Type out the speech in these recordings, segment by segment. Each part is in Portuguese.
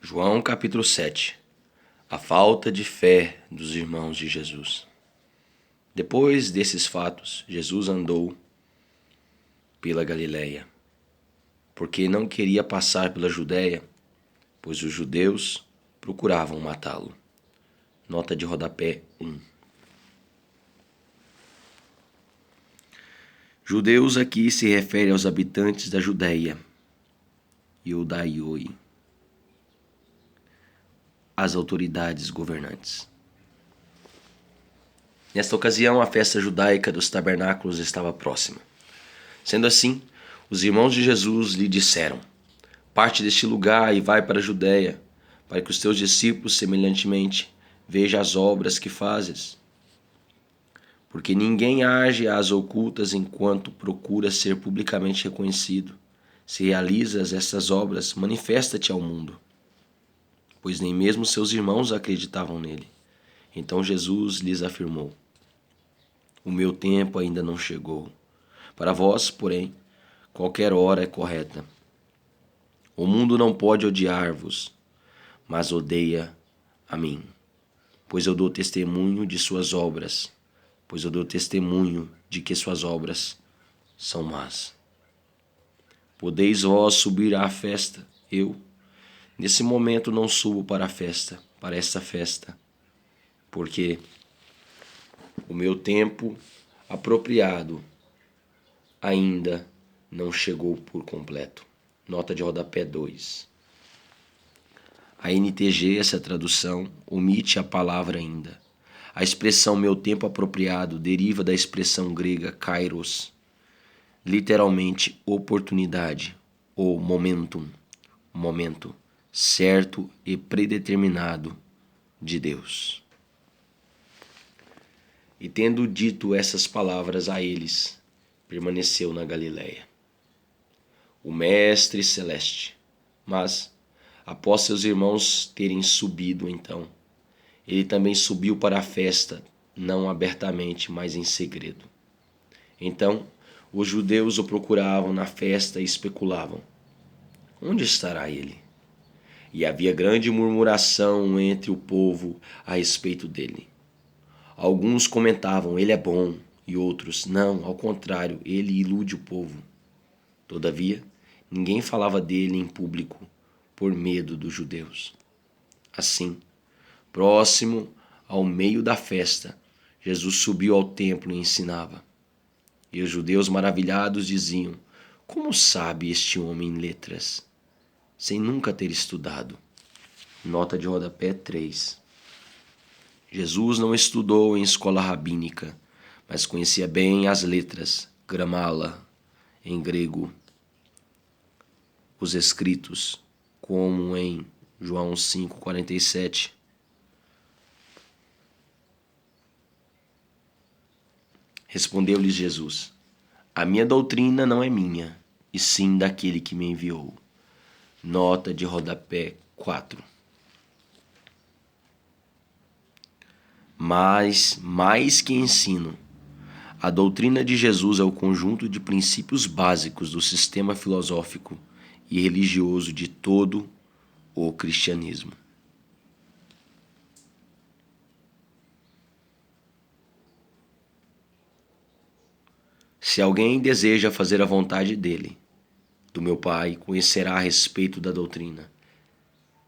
João capítulo 7. A falta de fé dos irmãos de Jesus. Depois desses fatos, Jesus andou pela Galiléia, porque não queria passar pela Judéia, pois os judeus procuravam matá-lo. Nota de rodapé 1. Judeus aqui se refere aos habitantes da Judéia, Iudaioi, as autoridades governantes. Nesta ocasião, a festa judaica dos tabernáculos estava próxima. Sendo assim, os irmãos de Jesus lhe disseram: parte deste lugar e vai para a Judéia, para que os teus discípulos, semelhantemente, vejam as obras que fazes. Porque ninguém age às ocultas enquanto procura ser publicamente reconhecido. Se realizas estas obras, manifesta-te ao mundo. Pois nem mesmo seus irmãos acreditavam nele. Então Jesus lhes afirmou: o meu tempo ainda não chegou. Para vós, porém, qualquer hora é correta. O mundo não pode odiar-vos, mas odeia a mim, pois eu dou testemunho de suas obras, pois eu dou testemunho de que suas obras são más. Podeis vós subir à festa? Eu, nesse momento, não subo para a festa, para esta festa, porque o meu tempo apropriado ainda não chegou por completo. Nota de rodapé 2. A NTG, essa tradução, omite a palavra ainda. A expressão meu tempo apropriado deriva da expressão grega kairos, literalmente oportunidade ou momentum, momento certo e predeterminado de Deus. E tendo dito essas palavras a eles, permaneceu na Galiléia. O Mestre Celeste. Mas, após seus irmãos terem subido então, ele também subiu para a festa, não abertamente, mas em segredo. Então, os judeus o procuravam na festa e especulavam: onde estará ele? E havia grande murmuração entre o povo a respeito dele. Alguns comentavam: ele é bom, e outros: não, ao contrário, ele ilude o povo. Todavia, ninguém falava dele em público, por medo dos judeus. Assim, próximo ao meio da festa, Jesus subiu ao templo e ensinava. E os judeus maravilhados diziam: como sabe este homem letras, sem nunca ter estudado? Nota de rodapé 3. Jesus não estudou em escola rabínica, mas conhecia bem as letras, gramala, em grego, os escritos, como em João 5,47. Respondeu-lhes Jesus: a minha doutrina não é minha, e sim daquele que me enviou. Nota de rodapé 4. Mas, mais que ensino, a doutrina de Jesus é o conjunto de princípios básicos do sistema filosófico e religioso de todo o cristianismo. Se alguém deseja fazer a vontade dele, do meu Pai, conhecerá a respeito da doutrina,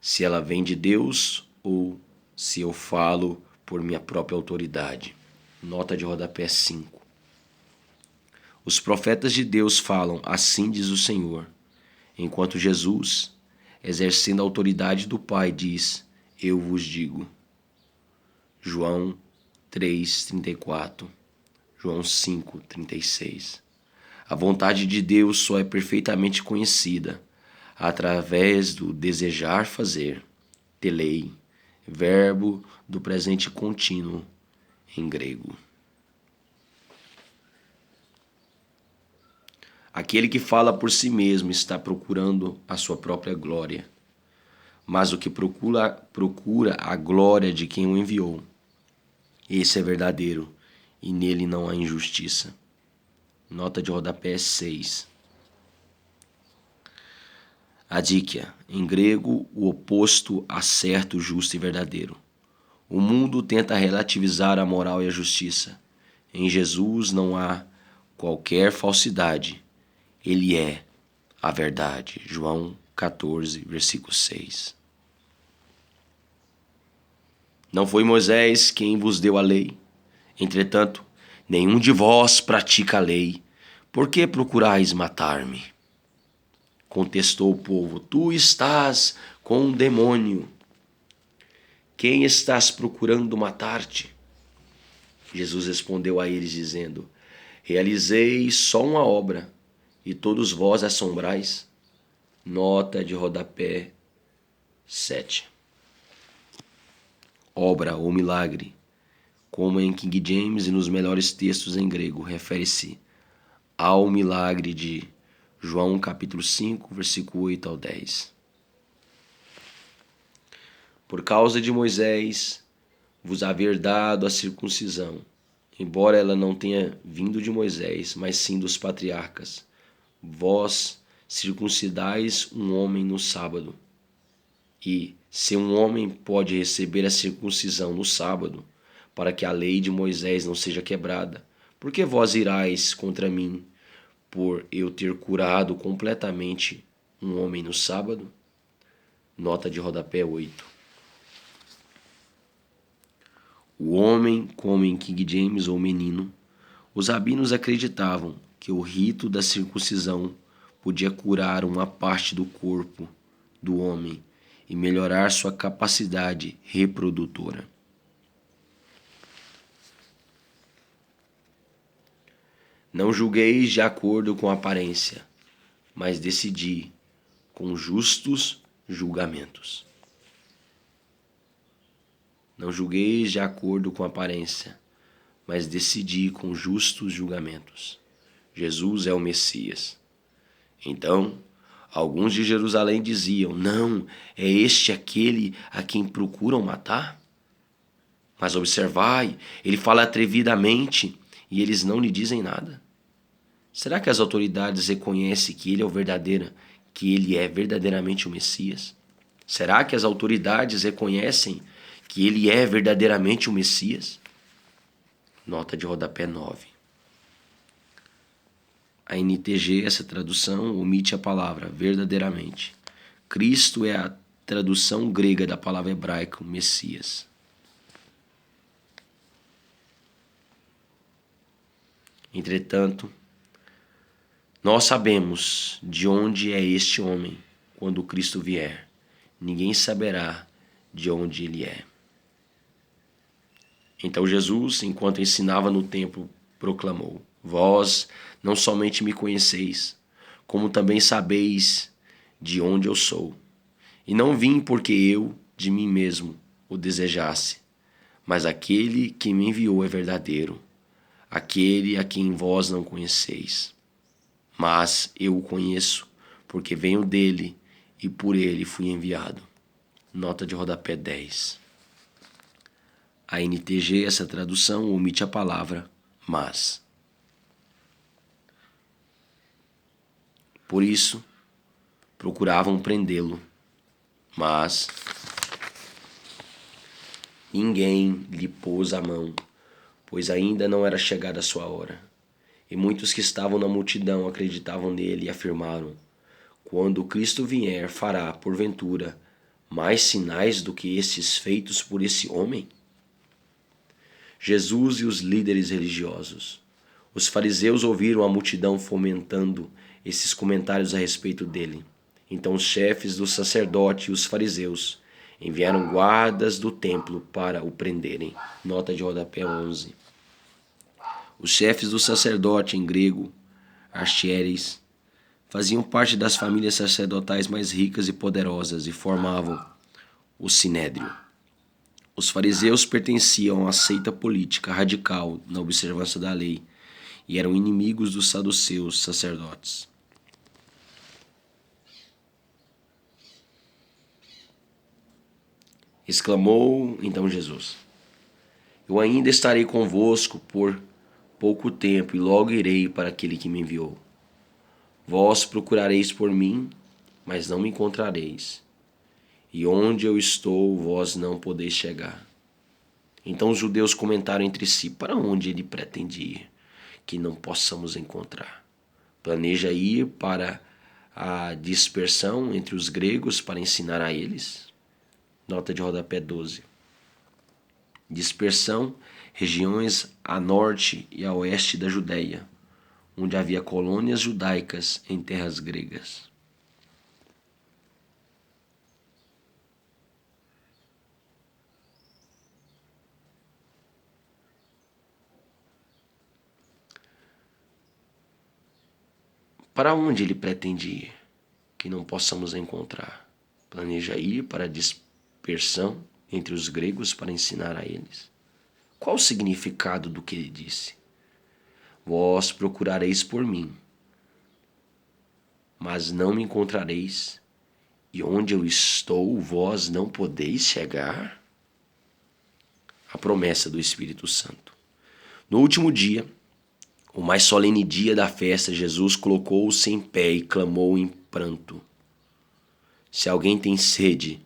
se ela vem de Deus ou se eu falo por minha própria autoridade. Nota de rodapé 5. Os profetas de Deus falam: assim diz o Senhor, enquanto Jesus, exercendo a autoridade do Pai, diz: eu vos digo. João 3,34, João 5,36. A vontade de Deus só é perfeitamente conhecida através do desejar fazer, telei, verbo do presente contínuo em grego. Aquele que fala por si mesmo está procurando a sua própria glória, mas o que procura a glória de quem o enviou. Esse é verdadeiro, e nele não há injustiça. Nota de rodapé 6. Adíquia, em grego, o oposto a certo, justo e verdadeiro. O mundo tenta relativizar a moral e a justiça. Em Jesus não há qualquer falsidade. Ele é a verdade. João 14, versículo 6. Não foi Moisés quem vos deu a lei. Entretanto, nenhum de vós pratica a lei. Por que procurais matar-me? Contestou o povo: tu estás com um demônio. Quem estás procurando matar-te? Jesus respondeu a eles, dizendo: realizei só uma obra, e todos vós assombrais. Nota de rodapé 7. Obra ou milagre, como em King James e nos melhores textos em grego, refere-se ao milagre de João capítulo 5, versículo 8 ao 10. Por causa de Moisés vos haver dado a circuncisão, embora ela não tenha vindo de Moisés, mas sim dos patriarcas. Vós circuncidais um homem no sábado. E, se um homem pode receber a circuncisão no sábado, para que a lei de Moisés não seja quebrada, por que vós irais contra mim, por eu ter curado completamente um homem no sábado? Nota de rodapé 8. O homem, como em King James ou menino, os rabinos acreditavam que o rito da circuncisão podia curar uma parte do corpo do homem e melhorar sua capacidade reprodutora. Não julgueis de acordo com a aparência, mas decidi com justos julgamentos. Não julgueis de acordo com a aparência, mas decidi com justos julgamentos. Jesus é o Messias. Então, alguns de Jerusalém diziam: não, é este aquele a quem procuram matar? Mas observai, ele fala atrevidamente e eles não lhe dizem nada. Será que as autoridades reconhecem que ele é verdadeiramente o Messias? Será que as autoridades reconhecem que ele é verdadeiramente o Messias? Nota de rodapé 9. A NTG, essa tradução, omite a palavra verdadeiramente. Cristo é a tradução grega da palavra hebraica Messias. Entretanto, nós sabemos de onde é este homem quando Cristo vier. Ninguém saberá de onde ele é. Então Jesus, enquanto ensinava no templo, proclamou: vós não somente me conheceis, como também sabeis de onde eu sou. E não vim porque eu, de mim mesmo, o desejasse, mas aquele que me enviou é verdadeiro, aquele a quem vós não conheceis. Mas eu o conheço, porque venho dele e por ele fui enviado. Nota de rodapé 10. A NTG, essa tradução, omite a palavra mas. Por isso, procuravam prendê-lo, mas ninguém lhe pôs a mão, pois ainda não era chegada a sua hora. E muitos que estavam na multidão acreditavam nele e afirmaram: quando Cristo vier, fará, porventura, mais sinais do que esses feitos por esse homem? Jesus e os líderes religiosos. Os fariseus ouviram a multidão fomentando esses comentários a respeito dele. Então os chefes do sacerdote e os fariseus enviaram guardas do templo para o prenderem. Nota de rodapé 11. Os chefes do sacerdote, em grego, archieres, faziam parte das famílias sacerdotais mais ricas e poderosas e formavam o sinédrio. Os fariseus pertenciam à seita política radical na observância da lei e eram inimigos dos saduceus sacerdotes. Exclamou então Jesus: eu ainda estarei convosco por pouco tempo e logo irei para aquele que me enviou. Vós procurareis por mim mas não me encontrareis. E onde eu estou, vós não podeis chegar. Então os judeus comentaram entre si: para onde ele pretende ir, que não possamos encontrar? Planeja ir para a dispersão entre os gregos para ensinar a eles? Nota de rodapé 12. Dispersão, regiões a norte e a oeste da Judéia, onde havia colônias judaicas em terras gregas. Para onde ele pretende ir, que não possamos encontrar? Planeja ir para a dispersão entre os gregos para ensinar a eles? Qual o significado do que ele disse? Vós procurareis por mim, mas não me encontrareis, e onde eu estou, vós não podeis chegar? A promessa do Espírito Santo. No último dia, o mais solene dia da festa, Jesus colocou-se em pé e clamou em pranto: se alguém tem sede,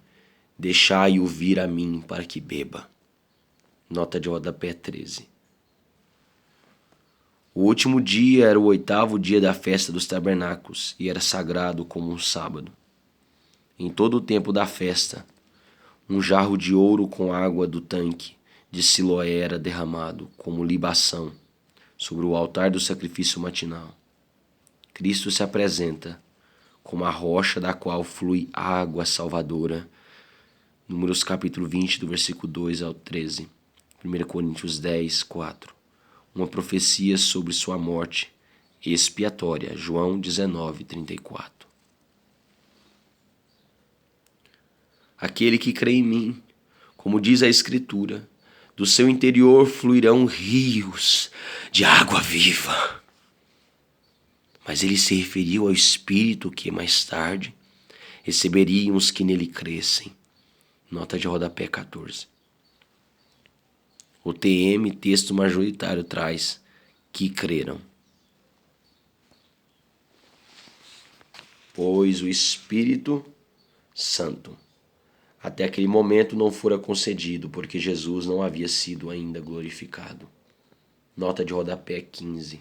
deixai-o vir a mim para que beba. Nota de rodapé 13. O último dia era o 8º dia da festa dos tabernáculos e era sagrado como um sábado. Em todo o tempo da festa, um jarro de ouro com água do tanque de Siloé era derramado como libação sobre o altar do sacrifício matinal. Cristo se apresenta como a rocha da qual flui água salvadora. Números capítulo 20, do versículo 2 ao 13. 1 Coríntios 10, 4. Uma profecia sobre sua morte expiatória. João 19, 34. Aquele que crê em mim, como diz a Escritura, do seu interior fluirão rios de água viva. Mas ele se referiu ao Espírito que mais tarde receberiam os que nele crescem. Nota de rodapé 14. O TM, texto majoritário, traz que creram. Pois o Espírito Santo até aquele momento não fora concedido, porque Jesus não havia sido ainda glorificado. Nota de rodapé 15.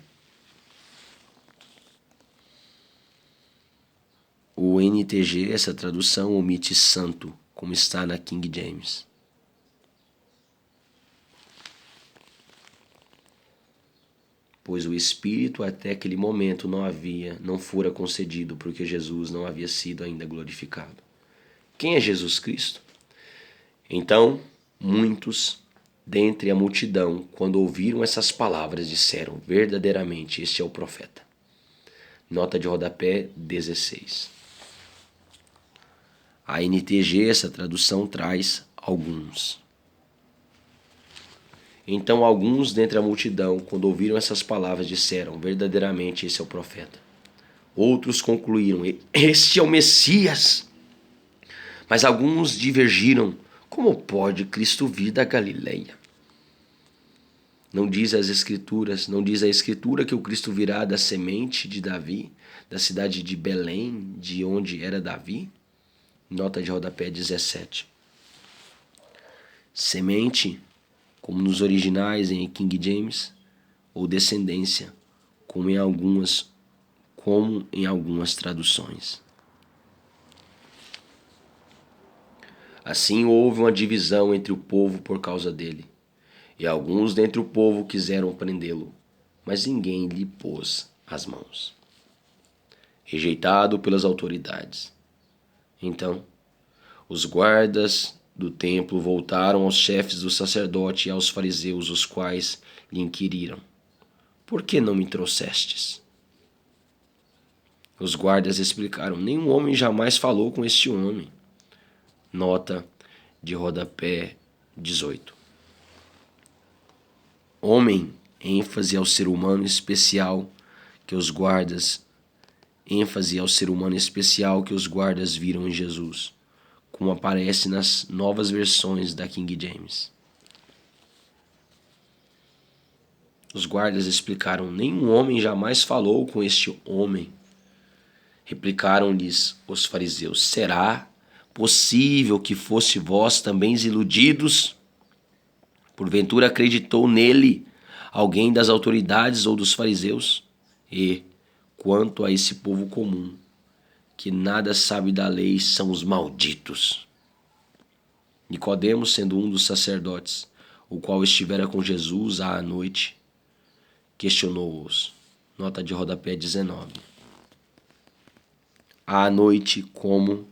O NTG, essa tradução, omite santo, como está na King James. Pois o Espírito até aquele momento não fora concedido, porque Jesus não havia sido ainda glorificado. Quem é Jesus Cristo? Então, muitos dentre a multidão, quando ouviram essas palavras, disseram: verdadeiramente, este é o profeta. Nota de rodapé 16. A NTG, essa tradução, traz alguns. Então, alguns dentre a multidão, quando ouviram essas palavras, disseram: verdadeiramente, esse é o profeta. Outros concluíram: este é o Messias. Mas alguns divergiram: como pode Cristo vir da Galileia? Não diz a Escritura que o Cristo virá da semente de Davi, da cidade de Belém, de onde era Davi? Nota de rodapé 17. Semente, como nos originais em King James, ou descendência, como em algumas traduções. Assim houve uma divisão entre o povo por causa dele, e alguns dentre o povo quiseram prendê-lo, mas ninguém lhe pôs as mãos. Rejeitado pelas autoridades. Então, os guardas do templo voltaram aos chefes do sacerdote e aos fariseus, os quais lhe inquiriram: por que não me trouxestes? Os guardas explicaram: nenhum homem jamais falou com este homem. Nota de rodapé 18. Homem, ênfase ao ser humano especial que os guardas viram em Jesus, como aparece nas novas versões da King James. Os guardas explicaram: nenhum homem jamais falou com este homem. Replicaram-lhes os fariseus: será possível que fosse vós também iludidos? Porventura acreditou nele alguém das autoridades ou dos fariseus? E, quanto a esse povo comum, que nada sabe da lei, são os malditos. Nicodemos, sendo um dos sacerdotes, o qual estivera com Jesus à noite, questionou-os. Nota de rodapé 19. À noite, como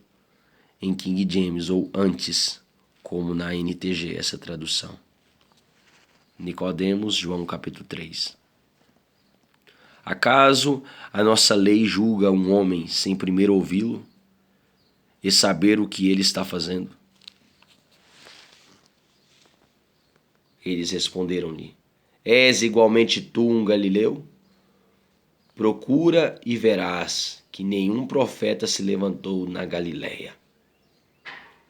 em King James, ou antes, como na NTG, essa tradução. Nicodemos, João capítulo 3. Acaso a nossa lei julga um homem sem primeiro ouvi-lo e saber o que ele está fazendo? Eles responderam-lhe: és igualmente tu um galileu? Procura e verás que nenhum profeta se levantou na Galileia.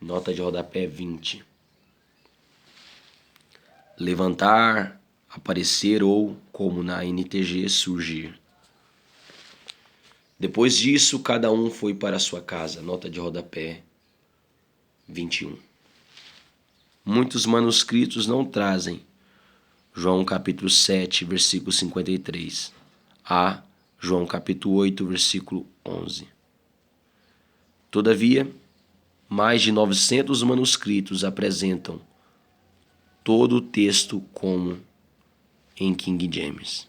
Nota de rodapé 20. Levantar, aparecer ou, como na NTG, surgir. Depois disso, cada um foi para a sua casa. Nota de rodapé 21. Muitos manuscritos não trazem João capítulo 7, versículo 53, a João capítulo 8, versículo 11. Todavia, mais de 900 manuscritos apresentam todo o texto como em King James.